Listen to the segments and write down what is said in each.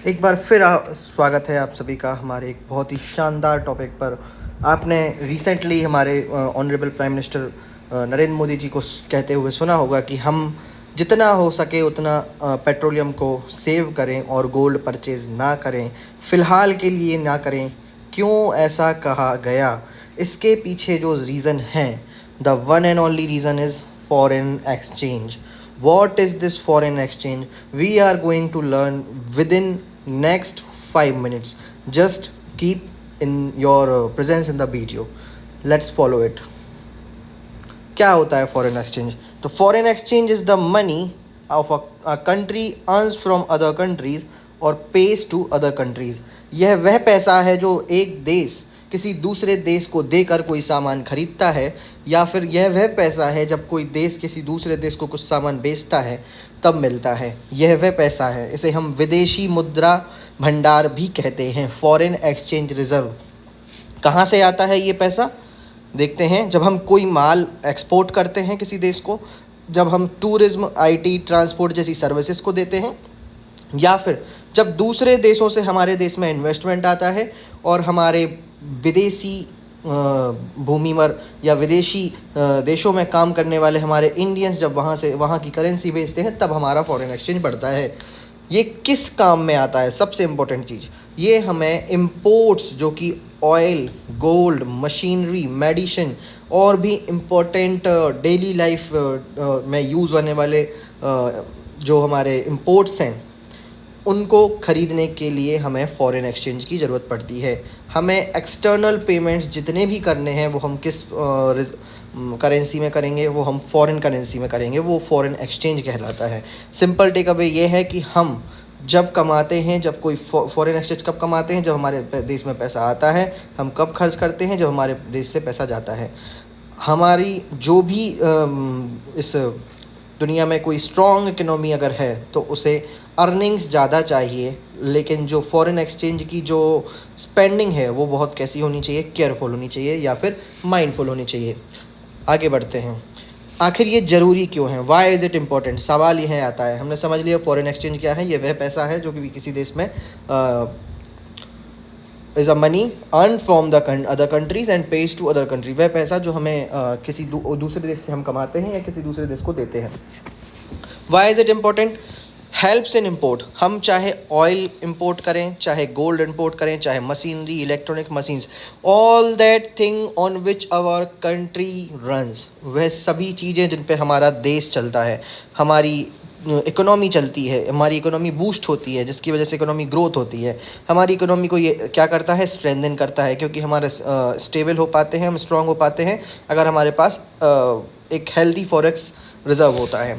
एक बार फिर स्वागत है आप सभी का हमारे एक बहुत ही शानदार टॉपिक पर। आपने रिसेंटली हमारे honourable prime minister Narendra Modi ji को कहते हुए सुना होगा कि हम जितना हो सके उतना पेट्रोलियम को सेव करें और गोल्ड परचेज़ ना करें, फ़िलहाल के लिए ना करें। क्यों ऐसा कहा गया? इसके पीछे जो रीज़न है, the one and only reason is foreign exchange. What is this foreign exchange? We are going to learn within next 5 minutes. Just keep in your presence in the video. Let's follow it. क्या होता है foreign exchange? तो foreign exchange is the money of a country earns from other countries और page to other countries. यह वह पैसा है जो एक देश किसी दूसरे देश को देकर कोई सामान खरीदता है, या फिर यह वह पैसा है जब कोई देश किसी दूसरे देश को कुछ सामान बेचता है तब मिलता है। यह वह पैसा है, इसे हम विदेशी मुद्रा भंडार भी कहते हैं, फॉरेन एक्सचेंज रिजर्व। कहाँ से आता है ये पैसा? देखते हैं। जब हम कोई माल एक्सपोर्ट करते हैं किसी देश को, जब हम टूरिज्म, आईटी, ट्रांसपोर्ट जैसी सर्विसेज को देते हैं, या फिर जब दूसरे देशों से हमारे देश में इन्वेस्टमेंट आता है और हमारे विदेशी भूमिवर या विदेशी देशों में काम करने वाले हमारे इंडियंस जब वहाँ की करेंसी बेचते हैं, तब हमारा फॉरेन एक्सचेंज बढ़ता है। ये किस काम में आता है? सबसे इम्पोर्टेंट चीज़, ये हमें इम्पोर्ट्स जो कि ऑयल, गोल्ड, मशीनरी, मेडिसिन और भी इम्पोर्टेंट डेली लाइफ में यूज़ होने वाले जो हमारे इम्पोर्ट्स हैं, उनको ख़रीदने के लिए हमें फ़ॉरेन एक्सचेंज की ज़रूरत पड़ती है। हमें एक्सटर्नल पेमेंट्स जितने भी करने हैं वो हम किस करेंसी में करेंगे? वो हम फॉरेन करेंसी में करेंगे, वो फॉरेन एक्सचेंज कहलाता है। सिंपल टेक अवे ये है कि हम जब कमाते हैं, जब कोई फॉरेन एक्सचेंज कब कमाते हैं? जब हमारे देश में पैसा आता है। हम कब खर्च करते हैं? जब हमारे देश से पैसा जाता है। हमारी जो भी इस दुनिया में कोई स्ट्रॉन्ग इकोनॉमी अगर है तो उसे अर्निंग्स ज़्यादा चाहिए, लेकिन जो फॉरेन एक्सचेंज की जो स्पेंडिंग है वो बहुत कैसी होनी चाहिए? केयरफुल होनी चाहिए या फिर माइंडफुल होनी चाहिए। आगे बढ़ते हैं। आखिर ये ज़रूरी क्यों है? Why is it important? सवाल यह आता है। हमने समझ लिया फॉरेन एक्सचेंज क्या है। ये वह पैसा है जो कि किसी देश में is a money earn from the other countries and pays to other country. वह पैसा जो हमें किसी दूसरे देश से हम कमाते हैं या किसी दूसरे देश को देते हैं। Why is it important? Helps in import. हम चाहे ऑयल इम्पोर्ट करें, चाहे गोल्ड इम्पोर्ट करें, चाहे machinery, electronic machines, all that thing on which our country runs, वह सभी चीज़ें जिन पे हमारा देश चलता है, हमारी इकोनॉमी चलती है, हमारी इकोनॉमी बूस्ट होती है, जिसकी वजह से इकोनॉमी ग्रोथ होती है। हमारी इकोनॉमी को ये क्या करता है? स्ट्रेंथन करता है, क्योंकि हमारे स्टेबल हो पाते हैं, हम स्ट्रांग हो पाते हैं अगर हमारे पास एक हेल्दी फॉरेक्स रिजर्व होता है।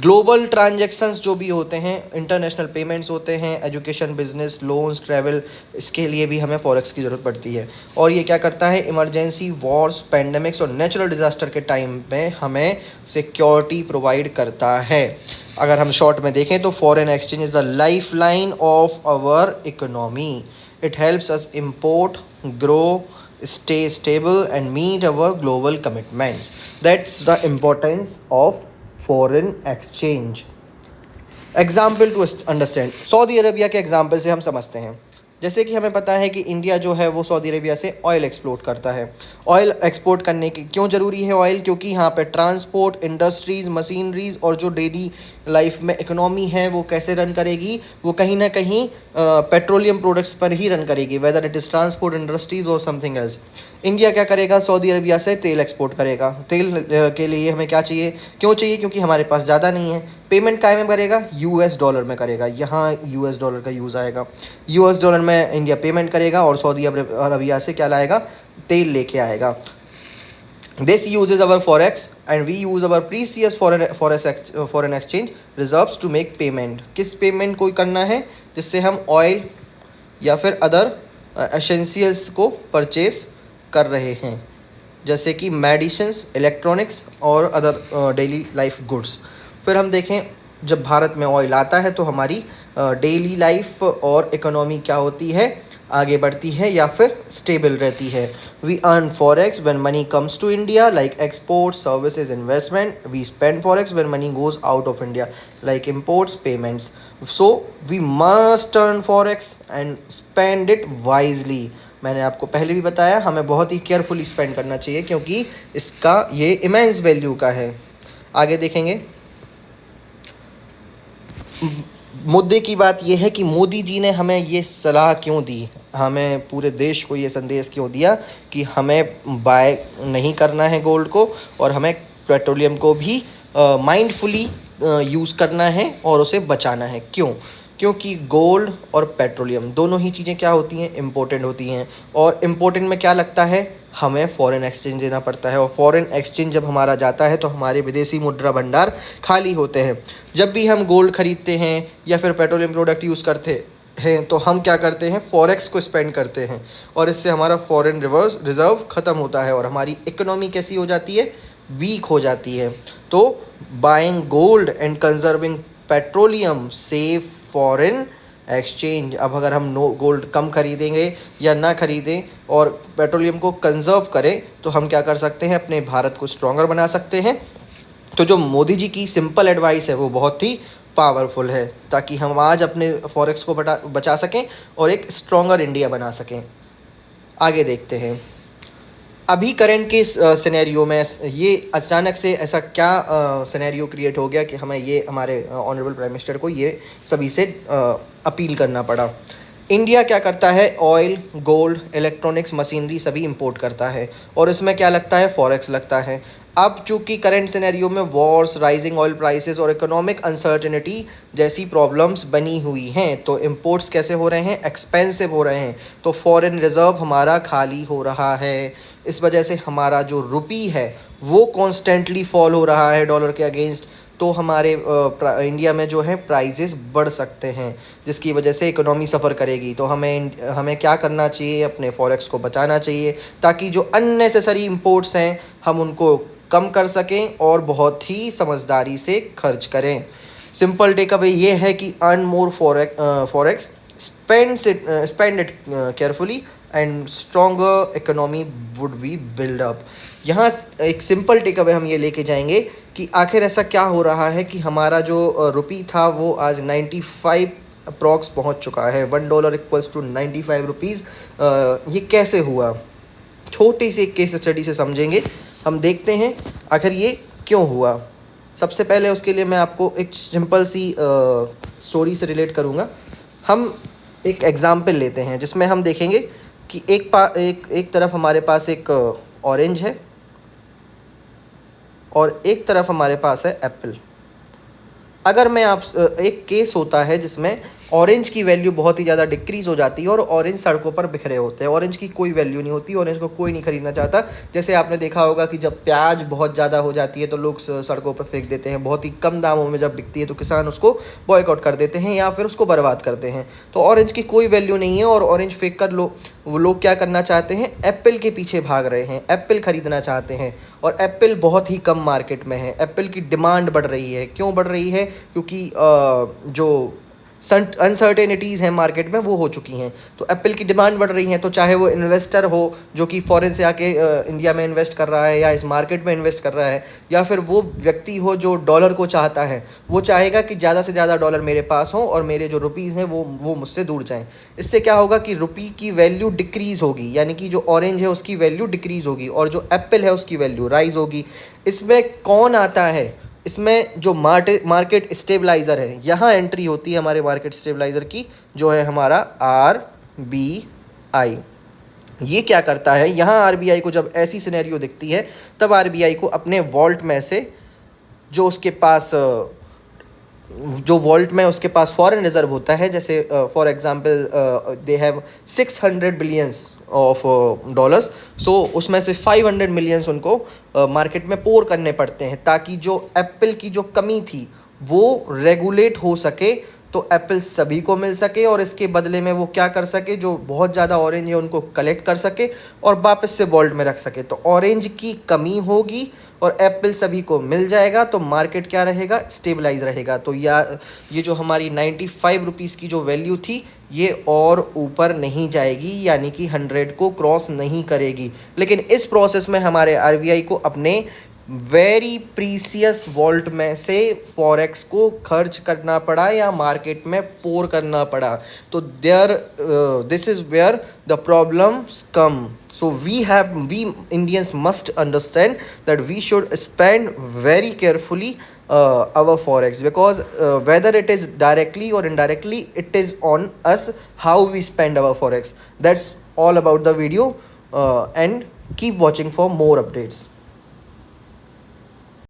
ग्लोबल ट्रांजैक्शंस जो भी होते हैं, इंटरनेशनल पेमेंट्स होते हैं, एजुकेशन, बिजनेस, लोन्स, ट्रैवल, इसके लिए भी हमें फॉरेक्स की ज़रूरत पड़ती है। और ये क्या करता है? इमरजेंसी, वॉर्स, पैंडमिक्स और नेचुरल डिज़ास्टर के टाइम में हमें सिक्योरिटी प्रोवाइड करता है। अगर हम शॉर्ट में देखें तो foreign exchange is the lifeline of our economy. It helps us import, grow, stay stable and meet our global commitments. That's the importance of foreign exchange. Example to understand. Saudi Arabia के example से हम समझते हैं। जैसे कि हमें पता है कि इंडिया जो है वो सऊदी अरबिया से ऑयल एक्सपोर्ट करता है। ऑयल एक्सपोर्ट करने की क्यों ज़रूरी है ऑयल? क्योंकि यहाँ पे ट्रांसपोर्ट, इंडस्ट्रीज़, मशीनरीज़ और जो डेली लाइफ में इकोनॉमी है वो कैसे रन करेगी? वो कहीं ना कहीं पेट्रोलियम प्रोडक्ट्स पर ही रन करेगी, whether it is transport, industries और समथिंग एल्स। इंडिया क्या करेगा? सऊदी अरबिया से तेल एक्सपोर्ट करेगा। तेल के लिए हमें क्या चाहिए? क्यों चाहिए? क्योंकि हमारे पास ज़्यादा नहीं है। पेमेंट काय में करेगा? यूएस डॉलर में करेगा। यहाँ यूएस डॉलर का यूज़ आएगा। यूएस डॉलर में इंडिया पेमेंट करेगा और सऊदी अरबिया से क्या लाएगा? तेल लेके आएगा। This uses our forex and we use our precious foreign exchange reserves to make payment. किस पेमेंट को करना है? जिससे हम ऑयल या फिर अदर एसेंशियल्स को परचेस कर रहे हैं, जैसे कि मेडिसिन्स, इलेक्ट्रॉनिक्स और अदर डेली लाइफ गुड्स। फिर हम देखें, जब भारत में ऑयल आता है तो हमारी डेली लाइफ और इकोनॉमी क्या होती है? आगे बढ़ती है या फिर स्टेबल रहती है। We earn forex when money comes to India, like export, services, investment. We spend forex when money goes out of India, like imports, payments. So we must turn forex and spend it wisely. मैंने आपको पहले भी बताया, हमें बहुत ही carefully spend करना चाहिए क्योंकि इसका ये इमेंस वैल्यू का है। आगे देखेंगे। मुद्दे की बात यह है कि मोदी जी ने हमें ये सलाह क्यों दी, हमें पूरे देश को ये संदेश क्यों दिया कि हमें बाय नहीं करना है गोल्ड को, और हमें पेट्रोलियम को भी माइंडफुली यूज़ करना है और उसे बचाना है। क्यों? क्योंकि गोल्ड और पेट्रोलियम दोनों ही चीज़ें क्या होती हैं, इम्पोर्टेंट होती हैं। और इम्पोर्टेंट में क्या लगता है, हमें फॉरेन एक्सचेंज देना पड़ता है, और फॉरेन एक्सचेंज जब हमारा जाता है तो हमारे विदेशी मुद्रा भंडार खाली होते हैं। जब भी हम गोल्ड खरीदते हैं या फिर पेट्रोलियम प्रोडक्ट यूज़ करते हैं तो हम क्या करते हैं, फॉरेक्स को स्पेंड करते हैं, और इससे हमारा फॉरेन रिजर्व ख़त्म होता है और हमारी इकोनॉमी कैसी हो जाती है, वीक हो जाती है। तो buying gold and conserving petroleum save foreign exchange. अब अगर हम गोल्ड कम खरीदेंगे या ना खरीदें और पेट्रोलियम को कंजर्व करें तो हम क्या कर सकते हैं, अपने भारत को स्ट्रॉन्गर बना सकते हैं। तो जो मोदी जी की सिंपल एडवाइस है वो बहुत ही पावरफुल है, ताकि हम आज अपने फॉरेक्स को बचा सकें और एक स्ट्रॉन्गर इंडिया बना सकें। आगे देखते हैं। अभी करंट के सिनेरियो में ये अचानक से ऐसा क्या सिनेरियो क्रिएट हो गया कि हमें ये हमारे ऑनरेबल प्राइम मिनिस्टर को ये सभी से अपील करना पड़ा। इंडिया क्या करता है, ऑयल, गोल्ड, इलेक्ट्रॉनिक्स, मशीनरी सभी इंपोर्ट करता है, और इसमें क्या लगता है, फॉरेक्स लगता है। अब चूंकि करंट सिनेरियो में वॉर्स, राइजिंग ऑयल प्राइसेस और इकोनॉमिक अनसर्टेनिटी जैसी प्रॉब्लम्स बनी हुई हैं, तो इंपोर्ट्स कैसे हो रहे हैं, एक्सपेंसिव हो रहे हैं, तो फॉरेन रिजर्व हमारा खाली हो रहा है। इस वजह से हमारा जो रुपी है वो कॉन्स्टेंटली फॉल हो रहा है डॉलर के अगेंस्ट, तो हमारे इंडिया में जो है प्राइजेस बढ़ सकते हैं, जिसकी वजह से इकोनॉमी सफ़र करेगी। तो हमें क्या करना चाहिए, अपने फॉरेक्स को बचाना चाहिए, ताकि जो अननेसेसरी इंपोर्ट्स हैं हम उनको कम कर सकें और बहुत ही समझदारी से खर्च करें। सिंपल टेक अवे ये है कि earn more forex, spend it carefully and stronger economy would be build up. यहाँ एक सिंपल टेक अवे हम ये लेके जाएंगे कि आखिर ऐसा क्या हो रहा है कि हमारा जो रुपी था वो आज 95 अप्रॉक्स पहुँच चुका है। $1 इक्वल्स टू 95 रुपीज़। ये कैसे हुआ, छोटी सी एक केस स्टडी से समझेंगे। हम देखते हैं आखिर ये क्यों हुआ। सबसे पहले उसके लिए मैं आपको एक सिंपल सी स्टोरी से रिलेट करूँगा। हम एक एग्ज़ाम्पल लेते हैं जिसमें हम देखेंगे कि एक तरफ हमारे पास एक ऑरेंज है और एक तरफ हमारे पास है एप्पल। अगर मैं एक केस होता है जिसमें ऑरेंज की वैल्यू बहुत ही ज़्यादा डिक्रीज़ हो जाती है और ऑरेंज सड़कों पर बिखरे होते हैं। ऑरेंज की कोई वैल्यू नहीं होती, ऑरेंज को कोई नहीं खरीदना चाहता। जैसे आपने देखा होगा कि जब प्याज बहुत ज़्यादा हो जाती है तो लोग सड़कों पर फेंक देते हैं, बहुत ही कम दामों में जब बिकती है तो किसान उसको बॉयकॉट कर देते हैं या फिर उसको बर्बाद करते हैं। तो ऑरेंज की कोई वैल्यू नहीं है और ऑरेंज फेंक कर वो लोग क्या करना चाहते हैं, एप्पल के पीछे भाग रहे हैं, एप्पल खरीदना चाहते हैं। और एप्पल बहुत ही कम मार्केट में है, एप्पल की डिमांड बढ़ रही है। क्यों बढ़ रही है? क्योंकि जो अनसर्टेनिटीज़ हैं मार्केट में वो हो चुकी हैं, तो एप्पल की डिमांड बढ़ रही है। तो चाहे वो इन्वेस्टर हो जो कि फॉरेन से आके इंडिया में इन्वेस्ट कर रहा है या इस मार्केट में इन्वेस्ट कर रहा है, या फिर वो व्यक्ति हो जो डॉलर को चाहता है, वो चाहेगा कि ज़्यादा से ज़्यादा डॉलर मेरे पास हो और मेरे जो रुपीज़ हैं वो मुझसे दूर जाएं। इससे क्या होगा कि रुपी की वैल्यू डिक्रीज़ होगी, यानी कि जो ऑरेंज है उसकी वैल्यू डिक्रीज़ होगी और जो एप्पल है उसकी वैल्यू राइज़ होगी। इसमें कौन आता है? इसमें जो मार्केट स्टेबलाइज़र है, यहाँ एंट्री होती है हमारे मार्केट स्टेबलाइज़र की, जो है हमारा RBI। ये क्या करता है, यहाँ RBI को जब ऐसी सिनेरियो दिखती है तब RBI को अपने वॉल्ट में से जो उसके पास फॉरेन रिजर्व होता है, जैसे for example they have 600 billions of dollars, so उसमें से 500 मिलियंस उनको मार्केट में पोर करने पड़ते हैं ताकि जो एप्पल की जो कमी थी वो रेगुलेट हो सके, तो एप्पल सभी को मिल सके और इसके बदले में वो क्या कर सके, जो बहुत ज़्यादा ऑरेंज है उनको कलेक्ट कर सके और वापस से वॉल्ट में रख सके। तो ऑरेंज की कमी होगी और एप्पल सभी को मिल जाएगा, तो मार्केट क्या रहेगा, स्टेबलाइज रहेगा। तो ये जो हमारी 95 रुपीज़ की जो वैल्यू थी ये और ऊपर नहीं जाएगी, यानी कि 100 को क्रॉस नहीं करेगी। लेकिन इस प्रोसेस में हमारे RBI को अपने वेरी प्रीसियस वॉल्ट में से फॉरेक्स को खर्च करना पड़ा या मार्केट में पोर करना पड़ा. तो there this is where the problems come. So we Indians must understand that we should spend very carefully our forex, because whether it is directly or indirectly, it is on us how we spend our forex. That's all about the video, and keep watching for more updates.